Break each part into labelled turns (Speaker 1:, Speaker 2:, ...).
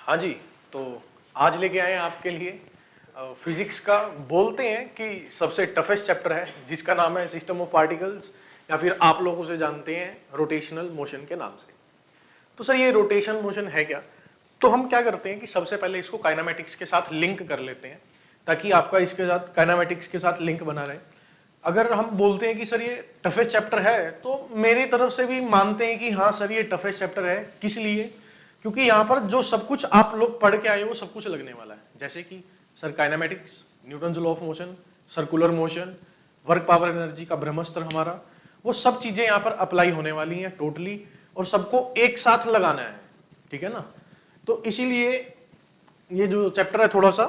Speaker 1: हाँ जी, तो आज लेके आए हैं आपके लिए फिजिक्स का बोलते हैं कि सबसे टफेस्ट चैप्टर है, जिसका नाम है सिस्टम ऑफ पार्टिकल्स, या फिर आप लोग उसे जानते हैं रोटेशनल मोशन के नाम से। तो सर ये रोटेशन मोशन है क्या? तो हम क्या करते हैं कि सबसे पहले इसको काइनेमेटिक्स के साथ लिंक कर लेते हैं, ताकि आपका इसके साथ काइनेमेटिक्स के साथ लिंक बना रहे। अगर हम बोलते हैं कि सर ये टफेस्ट चैप्टर है, तो मेरी तरफ से भी मानते हैं कि हाँ सर ये टफेस्ट चैप्टर है। किस लिए? क्योंकि यहाँ पर जो सब कुछ आप लोग पढ़ के आए हो वो सब कुछ लगने वाला है, जैसे कि sir kinematics, Newton's law of motion, circular motion, work power energy का ब्रह्मास्त्र हमारा, वो सब चीजें यहाँ पर अप्लाई होने वाली हैं टोटली, और सबको एक साथ लगाना है, ठीक है ना। तो इसीलिए ये जो चैप्टर है थोड़ा सा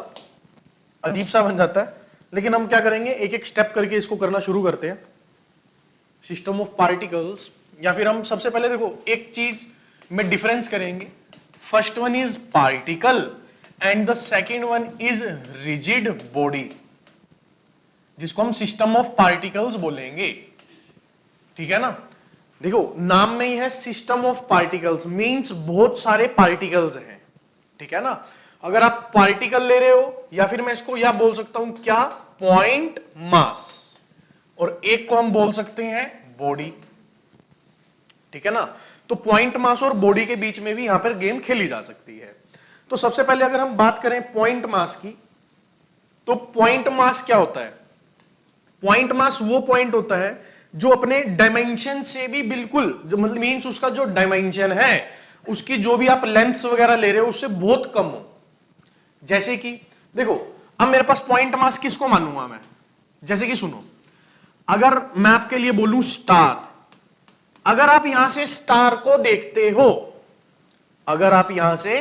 Speaker 1: अजीब सा बन जाता है, लेकिन हम क्या करेंगे, एक एक स्टेप करके इसको करना शुरू करते हैं। सिस्टम ऑफ पार्टिकल्स, या फिर हम सबसे पहले देखो एक चीज में डिफरेंस करेंगे। First one is particle and the second one is rigid body, जिसको हम सिस्टम ऑफ पार्टिकल्स बोलेंगे, ठीक है ना। देखो नाम में ही है सिस्टम ऑफ पार्टिकल्स, मींस बहुत सारे पार्टिकल्स हैं, ठीक है ना। अगर आप पार्टिकल ले रहे हो, या फिर मैं इसको यह बोल सकता हूं क्या, पॉइंट मास, और एक को हम बोल सकते हैं बॉडी, ठीक है ना। तो पॉइंट मास और बॉडी के बीच में भी यहां पर गेम खेली जा सकती है। तो सबसे पहले अगर हम बात करें पॉइंट मास की, तो पॉइंट मास क्या होता है? पॉइंट मास वो पॉइंट होता है जो अपने डायमेंशन से भी बिल्कुल, जो मतलब मींस उसका जो डायमेंशन है, उसकी जो भी आप लेंथ्स वगैरह ले रहे हो उससे बहुत कम हो। जैसे कि देखो अब मेरे पास पॉइंट मास किसको मानूंगा मैं, जैसे कि सुनो, अगर मैं आपके लिए बोलूं स्टार, अगर आप यहां से स्टार को देखते हो, अगर आप यहां से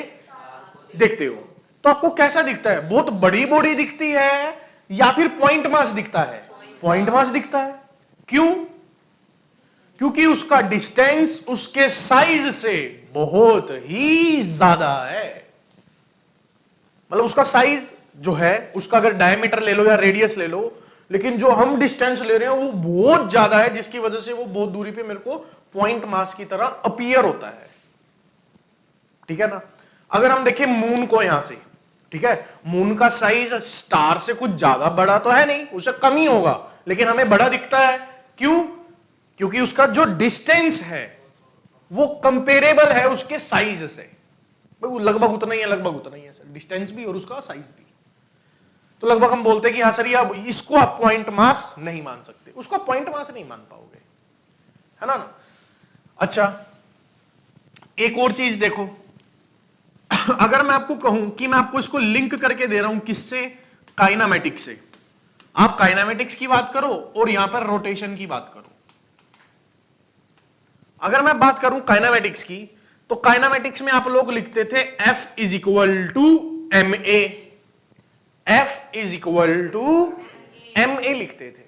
Speaker 1: देखते हो तो आपको कैसा दिखता है? बहुत बड़ी बॉडी दिखती है या फिर पॉइंट मास दिखता है? पॉइंट मास दिखता है। क्यों? क्योंकि उसका डिस्टेंस उसके साइज से बहुत ही ज्यादा है। मतलब उसका साइज जो है, उसका अगर डायमीटर ले लो या रेडियस ले लो, लेकिन जो हम डिस्टेंस ले रहे हैं वो बहुत ज्यादा है, जिसकी वजह से वो बहुत दूरी पे मेरे को पॉइंट मास की तरह अपीयर होता है, ठीक है ना। अगर हम देखें मून को यहां से, ठीक है, मून का साइज स्टार से कुछ ज्यादा बड़ा तो है नहीं, उससे कम ही होगा, लेकिन हमें बड़ा दिखता है। क्यों? क्योंकि उसका जो डिस्टेंस है वो कंपेरेबल है उसके साइज से। वो लगभग उतना ही है, लगभग उतना ही है सर, डिस्टेंस भी और उसका साइज भी। तो लगभग हम बोलते हैं कि हाँ सर ये इसको आप पॉइंट मास नहीं मान सकते, उसको पॉइंट मास नहीं मान पाओगे, है ना। अच्छा एक और चीज देखो, अगर मैं आपको कहूं कि मैं आपको इसको लिंक करके दे रहा हूं, किससे? काइनामेटिक्स से। आप काइनामेटिक्स की बात करो और यहां पर रोटेशन की बात करो। अगर मैं बात करूं काइनामेटिक्स की, तो काइनामेटिक्स में आप लोग लिखते थे F is equal to ma, F is equal to ma लिखते थे।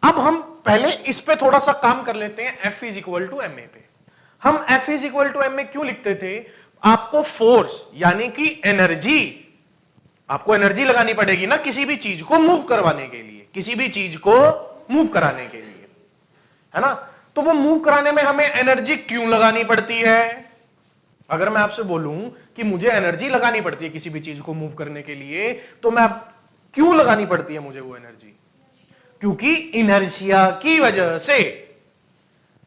Speaker 1: अब हम पहले इस पे थोड़ा सा काम कर लेते हैं, F is equal to ma पे। हम F is equal to ma क्यों लिखते थे? आपको फोर्स यानी कि एनर्जी, आपको एनर्जी लगानी पड़ेगी ना किसी भी चीज को मूव करवाने के लिए, किसी भी चीज को मूव कराने के लिए, है ना। तो वो मूव कराने में हमें एनर्जी क्यों लगानी पड़ती है? अगर मैं आपसे बोलूं कि मुझे एनर्जी लगानी पड़ती है किसी भी चीज को मूव करने के लिए, तो मैं क्यों लगानी पड़ती है मुझे वो एनर्जी? क्योंकि इनर्शिया की वजह से।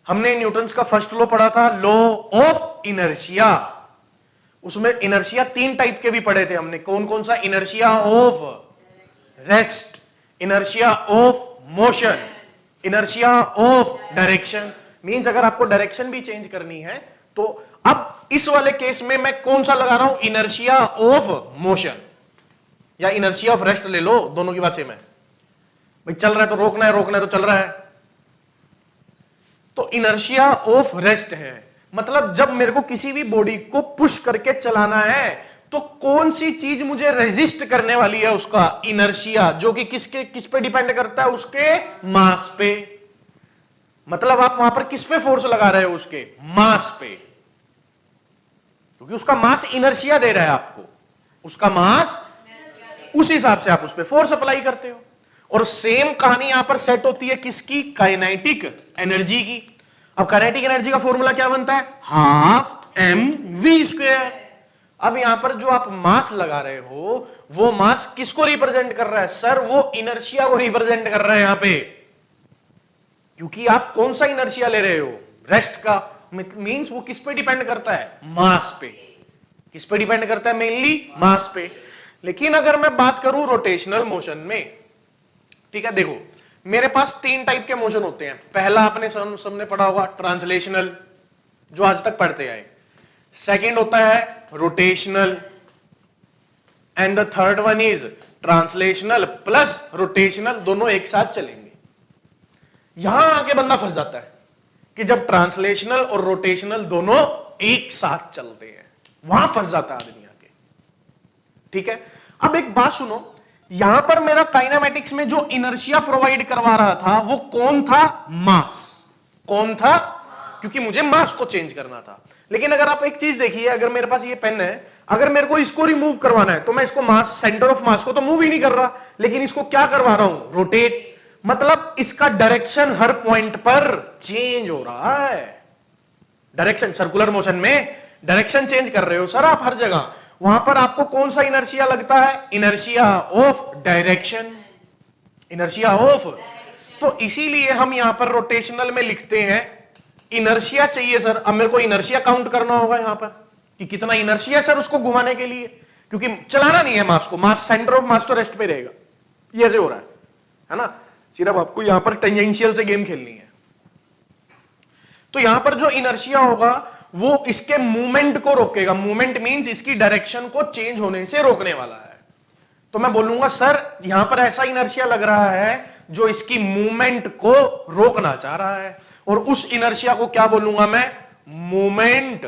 Speaker 1: हमने न्यूटन्स का फर्स्ट लॉ पढ़ा था, लॉ ऑफ इनर्शिया। उसमें इनर्शिया 3 टाइप के भी पढ़े थे हमने। कौन कौन सा? Inertia of rest, inertia of motion, inertia of direction. Means अगर आपको डायरेक्शन भी चेंज करनी है, तो अब इस वाले केस में मैं कौन सा लगा रहा हूं? इनर्शिया ऑफ मोशन या इनर्शिया ऑफ रेस्ट ले लो, दोनों की बात सेम है। भाई चल रहा है तो रोकना है, रोकना है तो चल रहा है। तो इनर्शिया ऑफ रेस्ट है, मतलब जब मेरे को किसी भी बॉडी को पुश करके चलाना है, तो कौन सी चीज मुझे रेजिस्ट करने वाली है? उसका इनर्शिया, जो कि किस पे डिपेंड करता है? उसके मास पे। मतलब आप वहां पर किस पे फोर्स लगा रहे हो? उसके मास पे, क्योंकि उसका मास इनर्शिया दे रहा है आपको, उसका मास, उस हिसाब से आप उस पे फोर्स अप्लाई करते हो। और सेम कहानी यहां पर सेट होती है किसकी? काइनेटिक एनर्जी की। अब काइनेटिक एनर्जी का फॉर्मूला क्या बनता है? Half mv square. अब यहां पर जो आप मास लगा रहे हो वो मास किसको रिप्रेजेंट कर रहा है सर? वो इनर्शिया को रिप्रेजेंट कर रहा है यहां पे, क्योंकि आप कौन सा इनर्शिया ले रहे हो? रेस्ट का। मींस वो किस पे डिपेंड करता है? मास पे। किस पे डिपेंड करता है? मेनली मास पे। लेकिन अगर मैं बात करूं रोटेशनल मोशन में, ठीक है, देखो मेरे पास 3 टाइप के मोशन होते हैं। पहला आपने सबने पढ़ा होगा ट्रांसलेशनल, जो आज तक पढ़ते आए। सेकंड होता है rotational, and the third one is translational plus rotational, दोनों एक साथ चलेंगे। यहां आके बंदा फंस जाता है कि जब ट्रांसलेशनल और रोटेशनल दोनों एक साथ चलते हैं, वहां फंस जाता है आदमी आके। ठीक है, अब एक बात सुनो, यहां पर मेरा काइनेमेटिक्स में जो इनर्शिया प्रोवाइड करवा रहा था वो कौन था? मास। कौन था? क्योंकि मुझे मास को चेंज करना था। लेकिन अगर आप एक चीज देखिए, अगर मेरे पास ये पेन है, अगर मेरे को इसको रिमूव करवाना है तो मैं इसको मास, सेंटर ऑफ मास को तो मूव ही नहीं कर रहा, लेकिन इसको क्या करवा रहा हूं? रोटेट। मतलब इसका डायरेक्शन हर पॉइंट पर चेंज हो रहा है। डायरेक्शन, सर्कुलर मोशन में डायरेक्शन चेंज कर रहे हो सर आप हर जगह। वहां पर आपको कौन सा इनर्शिया लगता है? Inertia of direction. Inertia of, तो इसीलिए हम यहां पर रोटेशनल में लिखते हैं इनर्शिया चाहिए सर। अब मेरे को इनर्शिया काउंट करना होगा यहां पर कि कितना इनर्शिया सर उसको घुमाने के लिए, क्योंकि चलाना नहीं है मास को, मास, सेंटर ऑफ मास तो रेस्ट पे रहेगा। ये ऐसे हो रहा है ना, सिर्फ आपको यहां पर टेंजेंशियल से गेम खेलनी है। तो यहां पर जो इनर्शिया होगा वो इसके मूवमेंट को रोकेगा। मूवमेंट मींस इसकी डायरेक्शन को चेंज होने से रोकने वाला है। तो मैं बोलूंगा सर यहां पर ऐसा इनर्शिया लग रहा है जो इसकी मूवमेंट को रोकना चाह रहा है, और उस इनर्शिया को क्या बोलूंगा मैं? Movement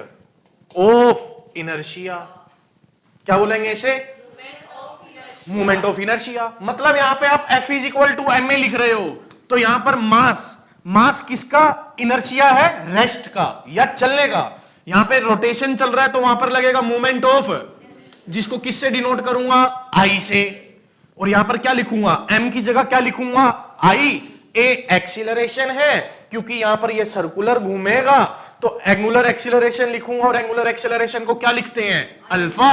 Speaker 1: of inertia. क्या बोलेंगे इसे? Movement of inertia. मतलब यहां पे आप F is equal to M A लिख रहे हो, तो यहां पर मास, मास किसका इनर्शिया है? रेस्ट का या चलने का। यहां पे रोटेशन चल रहा है तो वहां पर लगेगा मूवमेंट ऑफ, जिसको किससे डिनोट करूंगा? आई से। और यहां पर क्या लिखूंगा? एम की जगह क्या लिखूंगा? आई। ए एक्सीलरेशन है, क्योंकि यहां पर ये सर्कुलर घूमेगा तो एंगुलर एक्सीलरेशन लिखूंगा, और एंगुलर एक्सीलरेशन को क्या लिखते हैं? अल्फा।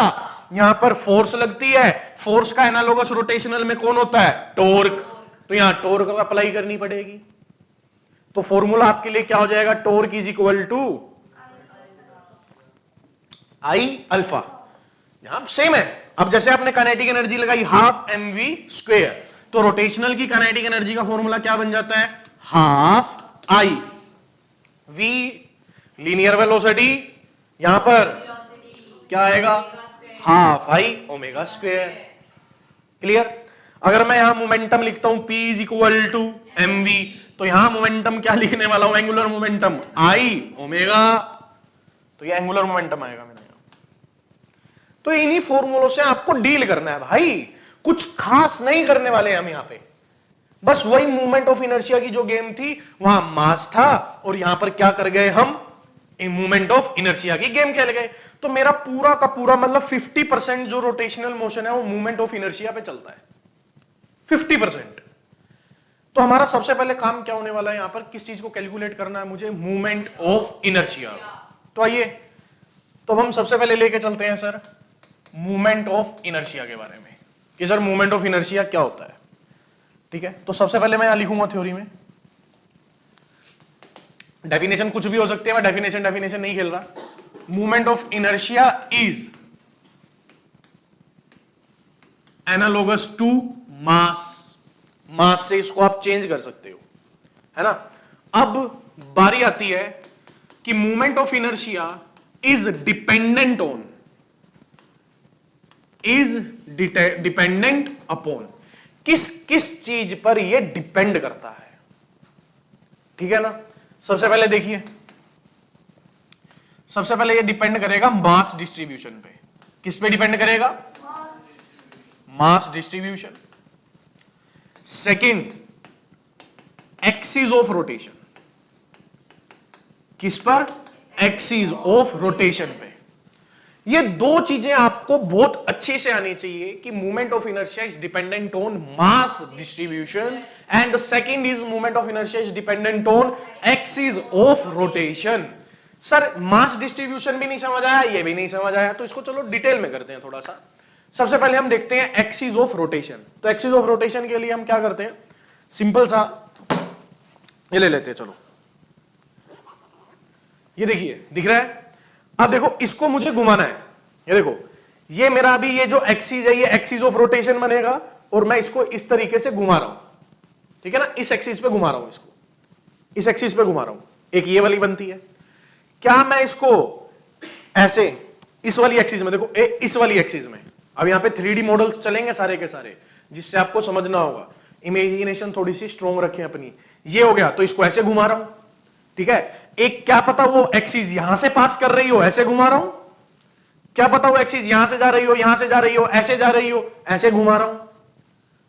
Speaker 1: यहां पर फोर्स लगती है, फोर्स का एनालोगस रोटेशनल में कौन होता है? टॉर्क। तो यहां टॉर्क अप्लाई करनी पड़ेगी। तो फॉर्मूला आपके लिए क्या हो जाएगा? Torque is equal to I alpha. यहां सेम है। अब जैसे आपने काइनेटिक एनर्जी लगाई हाफ एम वी स्क्वायर, तो रोटेशनल की काइनेटिक एनर्जी का फॉर्मूला क्या बन जाता है? Half I V linear velocity, यहां पर क्या आएगा? Half I omega square. Clear? अगर मैं यहां मोमेंटम लिखता हूं P is equal to M V, तो यहां मोमेंटम क्या लिखने वाला हूं? एंगुलर मोमेंटम आई ओमेगा, तो ये एंगुलर मोमेंटम आएगा मेरा। तो इन्हीं फॉर्मूलों से आपको डील करना है भाई, कुछ खास नहीं करने वाले हम यहां पे। बस वही मूवमेंट ऑफ इनर्शिया की जो गेम थी, वहां मास था और यहां पर क्या कर गए हम? मूवमेंट ऑफ इनर्शिया की गेम खेल गए। तो मेरा पूरा का पूरा मतलब 50% जो रोटेशनल मोशन है वो मूवमेंट ऑफ इनर्शिया पे चलता है, 50%। तो हमारा सबसे पहले काम क्या होने वाला है यहां पर? किस चीज को कैलकुलेट करना है मुझे? Movement of inertia. तो आइए, तो हम सबसे पहले लेके चलते हैं सर मूवमेंट ऑफ इनर्शिया के बारे में, कि सर मूवमेंट ऑफ इनर्शिया क्या होता है। ठीक है, तो सबसे पहले मैं यहां लिखूंगा थ्योरी में, डेफिनेशन कुछ भी हो सकती है, मैं डेफिनेशन नहीं खेल रहा। Movement of inertia is analogous to mass. Mass से इसको आप चेंज कर सकते हो, है ना। अब बारी आती है कि movement of inertia is dependent on, is dependent upon, किस किस चीज पर यह डिपेंड करता है। ठीक है ना। सबसे पहले देखिए, सबसे पहले ये डिपेंड करेगा मास डिस्ट्रीब्यूशन पे। किस पे डिपेंड करेगा? Mass distribution. Second, axis of rotation. किस पर? एक्सिस ऑफ रोटेशन पे। ये दो चीजें आपको बहुत अच्छे से आनी चाहिए कि movement of inertia is dependent on mass distribution and the second is movement of inertia is dependent on axis of rotation. Sir mass distribution भी नहीं समझ आया, ये भी नहीं समझ आया, तो इसको चलो डिटेल में करते हैं थोड़ा सा। सबसे पहले हम देखते हैं एक्सिस ऑफ रोटेशन। तो एक्सिस ऑफ रोटेशन के लिए हम क्या करते हैं, सिंपल सा ये ले लेते हैं। चलो ये देखिए, दिख रहा है। अब देखो इसको मुझे घुमाना है, ये देखो ये मेरा अभी ये जो एक्सिस है ये एक्सिस ऑफ रोटेशन बनेगा, और मैं इसको इस तरीके से घुमा रहा हूं, ठीक है ना, इस एक्सिस पे घुमा रहा हूं, इसको इस एक्सिस पे घुमा रहा हूं। एक ये वाली बनती है। क्या मैं इसको ऐसे इस वाली एक्सिस में, देखो इस वाली एक्सिस में, अब यहां पे 3D मॉडल्स चलेंगे सारे के सारे, जिससे आपको समझना होगा, इमेजिनेशन थोड़ी सी स्ट्रॉन्ग रखें अपनी। ये हो गया, तो इसको ऐसे घुमा रहा हूं, ठीक है। एक क्या पता वो एक्सिस यहां से पास कर रही हो, ऐसे घुमा रहा हूं। क्या पता वो एक्सिस यहां से जा रही हो, यहां से जा रही हो, ऐसे जा रही हो, ऐसे घुमा रहा हूं।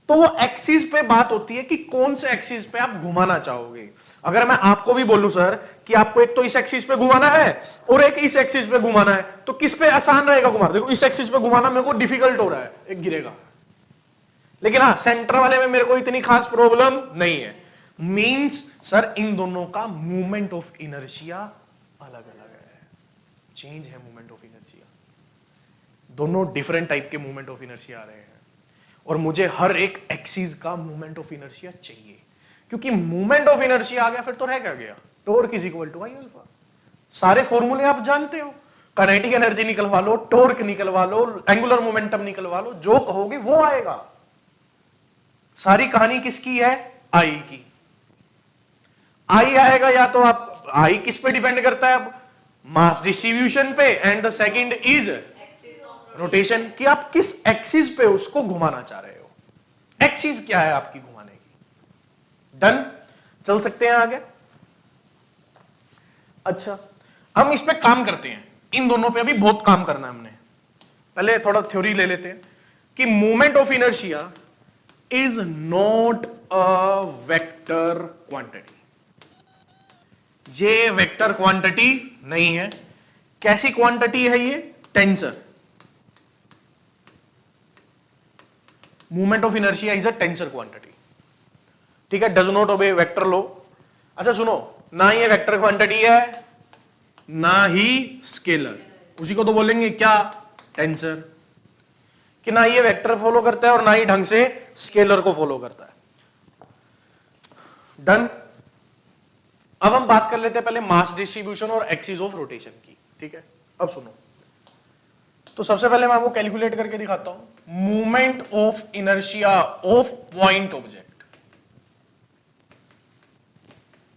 Speaker 1: तो वो एक्सिस पे बात होती है कि कौन से एक्सिस पे आप घुमाना चाहोगे। अगर मैं आपको भी बोलूं सर कि आपको एक तो इस एक्सिस पे घुमाना है और एक इस एक्सिस पे घुमाना है, तो किस पे आसान रहेगा घुमाना? देखो इस एक्सिस पे घुमाना मेरे को डिफिकल्ट हो रहा है, एक गिरेगा। लेकिन हाँ सेंटर वाले में मेरे को इतनी खास प्रॉब्लम नहीं है। मींस सर इन दोनों का मूवमेंट ऑफ इनर्शिया अलग अलग है, चेंज है मूवमेंट ऑफ इनर्शिया, दोनों डिफरेंट टाइप के मूवमेंट ऑफ इनर्शिया आ रहे हैं। और मुझे हर एक एक्सिस का मूवमेंट ऑफ इनर्शिया चाहिए, क्योंकि मूवमेंट ऑफ इनर्शिया आ गया फिर तो रह क्या गया, torque is equal to I alpha. सारे फॉर्मूले आप जानते हो, काइनेटिक एनर्जी निकलवा लो, टॉर्क निकलवा लो, एंगुलर मोमेंटम निकलवा लो, जो कहोगे वो आएगा। सारी कहानी किसकी है? आई की। आई आएगा, या तो आप आई किस पे डिपेंड करता है? अब मास डिस्ट्रीब्यूशन पे, and the second is rotation, कि आप किस एक्सिस पे उसको घुमाना चाह रहे हो। एक्सिस क्या है आपकी घुमाने की। डन, चल सकते हैं आगे। अच्छा हम इस पे काम करते हैं, इन दोनों पे अभी बहुत काम करना है हमने। पहले थोड़ा थ्योरी ले लेते हैं कि movement of inertia is not a vector quantity. ये वेक्टर क्वांटिटी नहीं है। कैसी क्वांटिटी है ये? Tensor. Movement of inertia is a tensor quantity, ठीक है, does not obey vector law. अच्छा सुनो, ना ये वेक्टर क्वांटिटी है ना ही स्केलर, उसी को तो बोलेंगे क्या? टेंसर। कि ना ये वेक्टर फॉलो करता है और ना ही ढंग से स्केलर को फॉलो करता है। डन। अब हम बात कर लेते हैं पहले मास डिस्ट्रीब्यूशन और एक्सिस ऑफ रोटेशन की, ठीक है। अब सुनो, तो सबसे पहले मैं आपको कैलकुलेट करके दिखाता हूं movement of inertia of point object.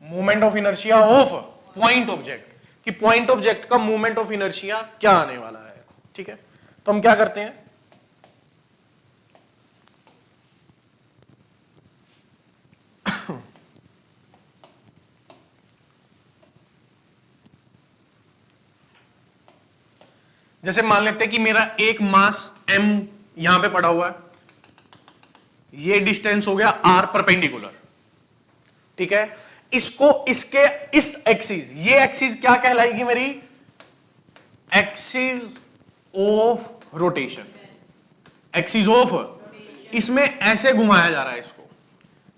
Speaker 1: Movement of inertia of point object, कि पॉइंट ऑब्जेक्ट का मूवमेंट ऑफ इनर्शिया क्या आने वाला है, ठीक है। तो हम क्या करते हैं, जैसे मान लेते हैं कि मेरा एक मास m यहां पे पड़ा हुआ है, ये डिस्टेंस हो गया r परपेंडिकुलर, ठीक है। इसको इसके इस एक्सिस, ये एक्सिस क्या कहलाएगी मेरी? Axis of rotation. Axis of, इसमें ऐसे घुमाया जा रहा है इसको,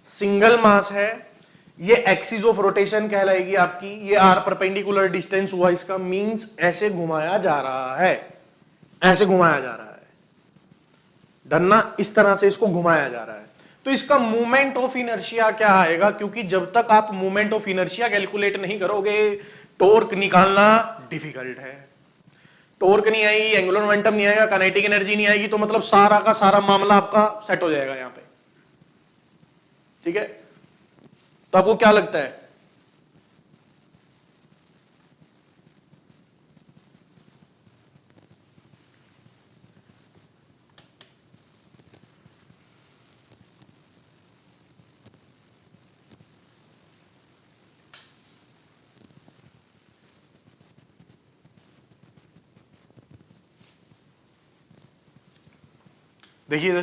Speaker 1: सिंगल मास है, ये एक्सिस ऑफ रोटेशन कहलाएगी आपकी। ये r परपेंडिकुलर डिस्टेंस हुआ इसका, मींस ऐसे घुमाया जा रहा है, ऐसे घुमाया जा रहा है। डरना, इस तरह से इसको घुमाया जा रहा है। तो इसका मूवमेंट ऑफ इनर्शिया क्या आएगा? क्योंकि जब तक आप मूवमेंट ऑफ इनर्शिया कैलकुलेट नहीं करोगे, टॉर्क निकालना डिफिकल्ट है। टॉर्क नहीं आएगी, एंगुलर मोमेंटम नहीं आएगा, काइनेटिक एनर्जी नहीं आएगी, तो मतलब सारा का सारा मामला आपका सेट हो जाएगा यहां पे, ठीक है। तो आपको क्या लगता है? देखिए इधर,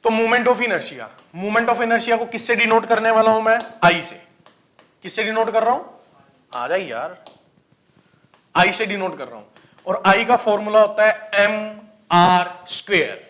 Speaker 1: तो movement of inertia, movement of inertia को किससे डिनोट करने वाला हूं मैं? आई से। किससे डिनोट कर रहा हूं? आ जाइए यार, आई से डिनोट कर रहा हूं। और आई का फॉर्मूला होता है mr स्क्वेयर।